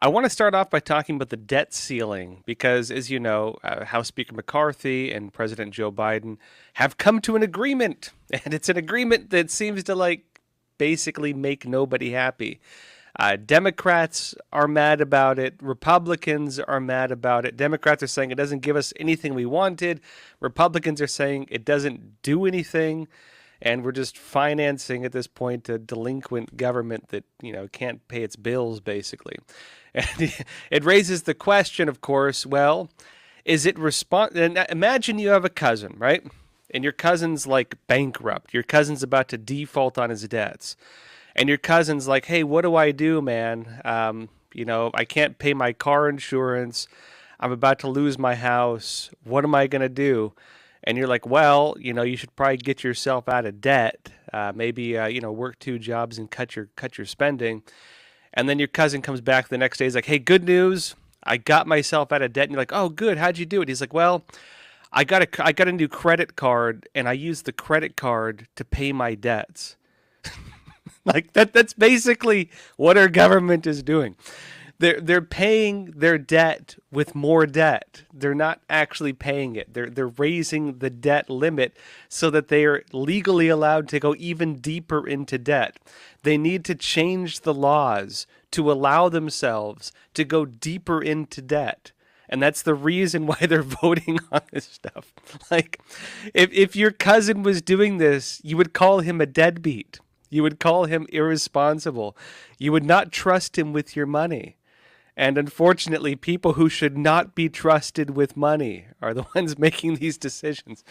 I want to start off by talking about the debt ceiling because, as you know, House Speaker McCarthy and President Joe Biden have come to an agreement, and it's an agreement that seems to basically make nobody happy. Democrats are mad about it. Republicans are mad about it. Democrats are saying it doesn't give us anything we wanted. Republicans are saying it doesn't do anything. And we're just financing at this point a delinquent government that, can't pay its bills, basically. And it raises the question, of course, well, is it and imagine you have a cousin, right? And your cousin's bankrupt. Your cousin's about to default on his debts. And your cousin's like, hey, what do I do, man? I can't pay my car insurance. I'm about to lose my house. What am I going to do? And you're like, well, you should probably get yourself out of debt. Maybe, work two jobs and cut your spending. And then your cousin comes back the next day. He's like, hey, good news. I got myself out of debt. And you're like, oh, good. How'd you do it? He's like, well, I got a new credit card, and I used the credit card to pay my debts. That's basically what our government is doing. They're paying their debt with more debt. They're not actually paying it. They're raising the debt limit so that they are legally allowed to go even deeper into debt. They need to change the laws to allow themselves to go deeper into debt. And that's the reason why they're voting on this stuff. If your cousin was doing this, you would call him a deadbeat. You would call him irresponsible. You would not trust him with your money. And unfortunately, people who should not be trusted with money are the ones making these decisions.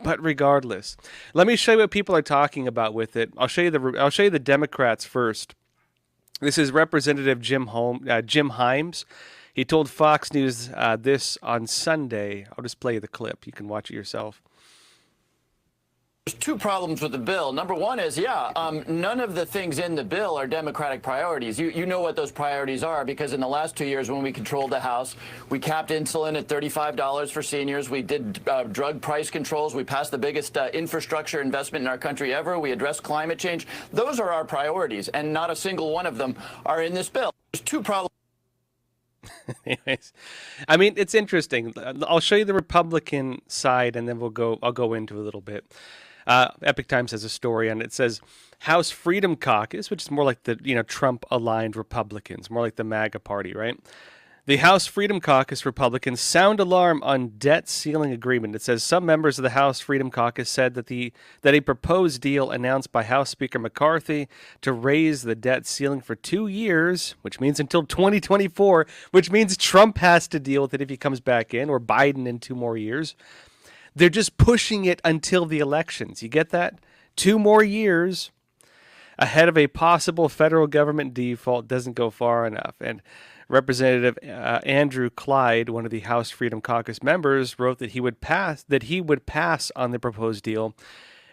But regardless, let me show you what people are talking about with it. I'll show you the Democrats first. This is Representative Jim Himes. He told Fox News this on Sunday. I'll just play the clip. You can watch it yourself. There's two problems with the bill. Number one is, none of the things in the bill are Democratic priorities. You know what those priorities are, because in the last 2 years when we controlled the House, we capped insulin at $35 for seniors. We did drug price controls. We passed the biggest infrastructure investment in our country ever. We addressed climate change. Those are our priorities, and not a single one of them are in this bill. There's two problems. Anyways, I mean, it's interesting. I'll show you the Republican side, and then I'll go into a little bit. Epoch Times has a story on it. It says House Freedom Caucus, which is more like the Trump-aligned Republicans, more like the MAGA party, right? The House Freedom Caucus Republicans sound alarm on debt ceiling agreement. It says some members of the House Freedom Caucus said that a proposed deal announced by House Speaker McCarthy to raise the debt ceiling for 2 years, which means until 2024, which means Trump has to deal with it if he comes back in, or Biden in 2 more years. They're just pushing it until the elections. You get that? 2 more years ahead of a possible federal government default doesn't go far enough. And Representative Andrew Clyde, one of the House Freedom Caucus members, wrote that he would pass on the proposed deal.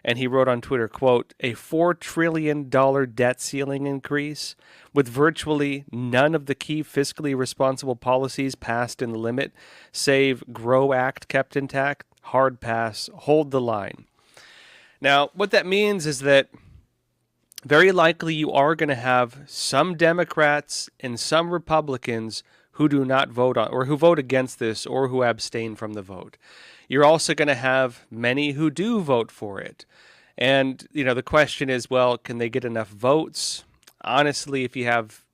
And he wrote on Twitter, quote, a $4 trillion debt ceiling increase with virtually none of the key fiscally responsible policies passed in the limit, save GROW Act kept intact. Hard pass, hold the line. Now, what that means is that very likely you are going to have some Democrats and some Republicans who do not vote on, or who vote against this, or who abstain from the vote. You're also going to have many who do vote for it. And, the question is, well, can they get enough votes? Honestly, if you have,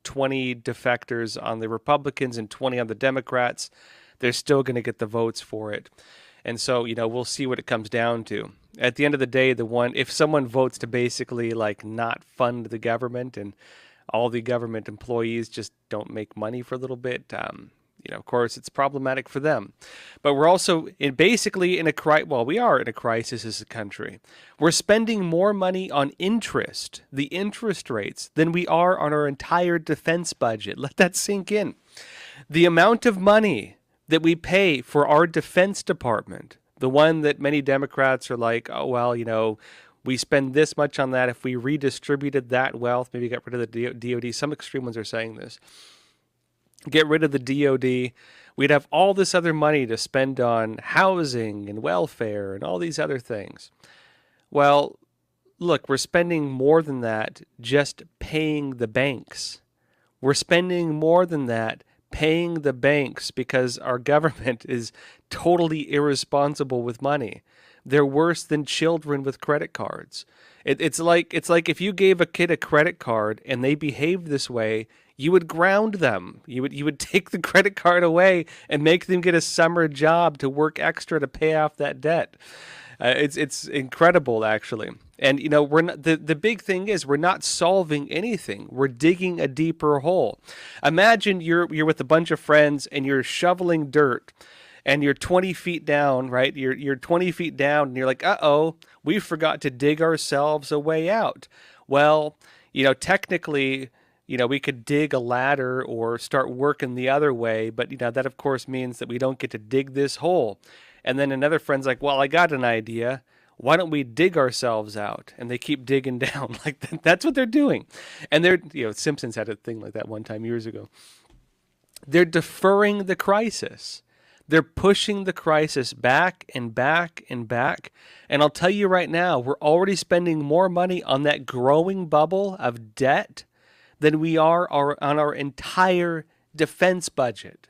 20 defectors on the Republicans and 20 on the Democrats, they're still going to get the votes for it. And so, we'll see what it comes down to. At the end of the day, if someone votes to basically not fund the government, and all the government employees just don't make money for a little bit, of course, it's problematic for them. But we're also we are in a crisis as a country. We're spending more money on the interest rates, than we are on our entire defense budget. Let that sink in. The amount of money that we pay for our Defense Department, the one that many Democrats are like, oh, well, we spend this much on that. If we redistributed that wealth, maybe got rid of the DOD. Some extreme ones are saying this. Get rid of the DOD. We'd have all this other money to spend on housing and welfare and all these other things. Well, look, we're spending more than that just paying the banks. We're spending more than that paying the banks because our government is totally irresponsible with money. They're worse than children with credit cards. It's like if you gave a kid a credit card and they behaved this way, you would ground them. You would take the credit card away and make them get a summer job to work extra to pay off that debt. It's incredible, actually. And we're not, the big thing is we're not solving anything. We're digging a deeper hole. Imagine you're with a bunch of friends and you're shoveling dirt, and you're 20 feet down, right? You're 20 feet down, and you're like, uh-oh, we forgot to dig ourselves a way out. Well, technically, we could dig a ladder or start working the other way, but that of course means that we don't get to dig this hole. And then another friend's like, well, I got an idea. Why don't we dig ourselves out? And they keep digging down. Like that's what they're doing. And Simpsons had a thing like that one time years ago. They're deferring the crisis. They're pushing the crisis back and back and back. And I'll tell you right now, we're already spending more money on that growing bubble of debt than we are on our entire defense budget.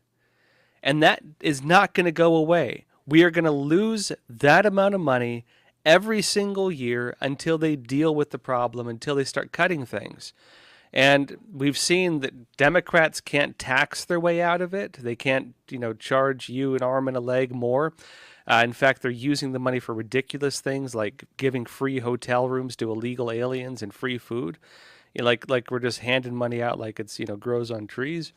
And that is not going to go away. We are going to lose that amount of money every single year until they deal with the problem, until they start cutting things. And we've seen that Democrats can't tax their way out of it. They can't, charge you an arm and a leg more. In fact, they're using the money for ridiculous things like giving free hotel rooms to illegal aliens and free food. Like we're just handing money out like it's, grows on trees.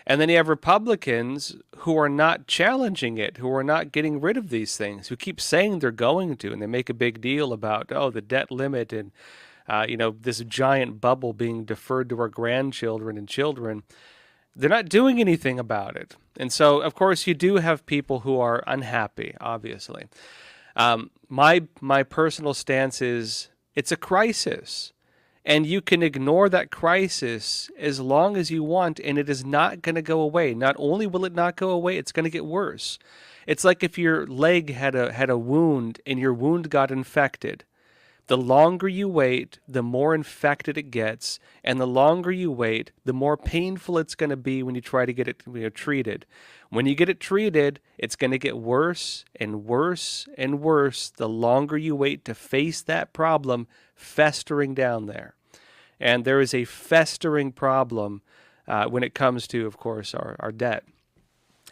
And then you have Republicans who are not challenging it, who are not getting rid of these things, who keep saying they're going to, and they make a big deal about, the debt limit and, this giant bubble being deferred to our grandchildren and children. They're not doing anything about it. And so, of course, you do have people who are unhappy, obviously. My personal stance is it's a crisis. And you can ignore that crisis as long as you want, and it is not going to go away. Not only will it not go away, it's going to get worse. It's like if your leg had a wound and your wound got infected. The longer you wait, the more infected it gets, and the longer you wait, the more painful it's going to be when you try to get it treated. When you get it treated, it's going to get worse and worse and worse the longer you wait to face that problem festering down there. And there is a festering problem when it comes to, of course, our debt.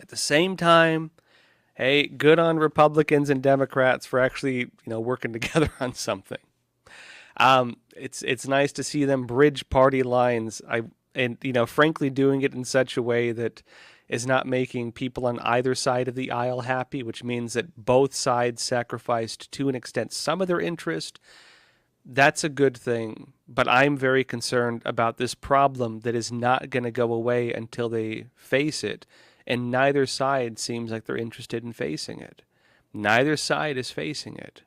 At the same time, hey, good on Republicans and Democrats for actually, working together on something. It's nice to see them bridge party lines. Frankly, doing it in such a way that is not making people on either side of the aisle happy, which means that both sides sacrificed to an extent some of their interest. That's a good thing, but I'm very concerned about this problem that is not going to go away until they face it, and neither side seems like they're interested in facing it. Neither side is facing it.